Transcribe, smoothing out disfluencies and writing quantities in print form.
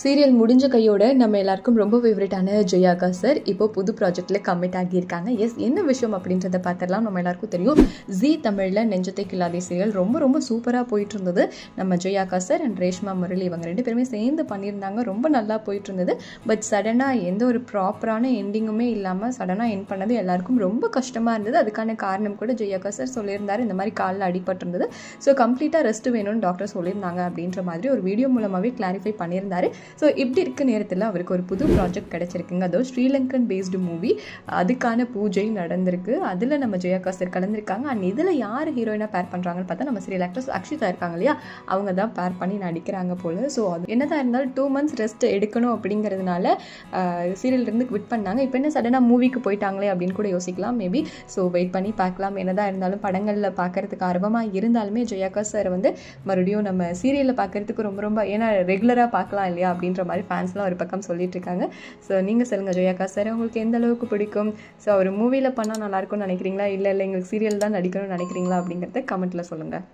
Serial முடிஞ்ச கையோட நம்ம எல்லாருக்கும் ரொம்ப ஃபேவரட்டான ஜெயாக்கா சார் இப்போ புது ப்ராஜெக்டில் கமிட் ஆகியிருக்காங்க. என்ன விஷயம் அப்படின்றத பார்த்துடலாம். நம்ம எல்லாருக்கும் தெரியும், ஜீ தமிழில் நெஞ்சத்தை கில்லாதே சீரியல் ரொம்ப ரொம்ப சூப்பராக போயிட்டு இருந்தது. நம்ம ஜெயாக்கா சார் அண்ட் ரேஷ்மா முரளி இவங்க 2 பேருமே சேர்ந்து பண்ணியிருந்தாங்க. ரொம்ப நல்லா போயிட்டு இருந்தது. பட் சடனாக எந்த ஒரு ப்ராப்பரான எண்டிங்குமே இல்லாமல் சடனாக எண்ட் பண்ணது எல்லாருக்கும் ரொம்ப கஷ்டமாக இருந்தது. அதுக்கான காரணம் கூட ஜெயாக்கா சார் சொல்லியிருந்தார். இந்த மாதிரி காலில் அடிபட்டிருந்தது, ஸோ கம்ப்ளீட்டாக ரெஸ்ட் வேணும்னு டாக்டர் சொல்லியிருந்தாங்க அப்படின்ற மாதிரி ஒரு வீடியோ மூலமாகவே கிளாரிஃபை பண்ணியிருந்தாரு. ஸோ இப்படி இருக்க நேரத்தில் அவருக்கு ஒரு புது ப்ராஜெக்ட் கிடச்சிருக்குங்க. அதோ ஸ்ரீலங்கன் பேஸ்டு மூவி, அதுக்கான பூஜை நடந்திருக்கு. அதில் நம்ம ஜெயாக்கா சார் கலந்துருக்காங்க. அண்ட் இதில் யார் ஹீரோயினாக பேர் பண்ணுறாங்கன்னு பார்த்தா நம்ம சீரியல் ஆக்ட்ரஸ் அக்ஷிதா இருக்காங்க இல்லையா, அவங்க தான் பேர் பண்ணி நடிக்கிறாங்க போல். ஸோ அது என்னதான் இருந்தாலும் 2 months ரெஸ்ட் எடுக்கணும் அப்படிங்கிறதுனால சீரியல்லேருந்து குவிட் பண்ணாங்க. இப்போ என்ன சடனாக மூவிக்கு போயிட்டாங்களே அப்படின்னு கூட யோசிக்கலாம் மேபி. ஸோ வெயிட் பண்ணி பார்க்கலாம். என்னதான் இருந்தாலும் படங்களில் பார்க்கறதுக்கு ஆர்வமாக இருந்தாலுமே ஜெயாக்கா சார் வந்து மறுபடியும் நம்ம சீரியலில் பார்க்கறதுக்கு ரொம்ப ரொம்ப ஏன்னா ரெகுலராக பார்க்கலாம் இல்லையா அப்படின்ற மாதிரி ஃபேன்ஸ்லாம் ஒரு பக்கம் சொல்லிட்டு இருக்காங்க. ஸோ நீங்கள் சொல்லுங்கள், ஜெயாக்கா சார் உங்களுக்கு எந்த அளவுக்கு பிடிக்கும்? ஸோ அவர் மூவியில் பண்ணால் நல்லாயிருக்கும்னு நினைக்கிறீங்களா, இல்லை எங்களுக்கு சீரியல் தான் நடிக்கணும்னு நினைக்கிறீங்களா அப்படிங்கிறத கமெண்ட்டில் சொல்லுங்கள்.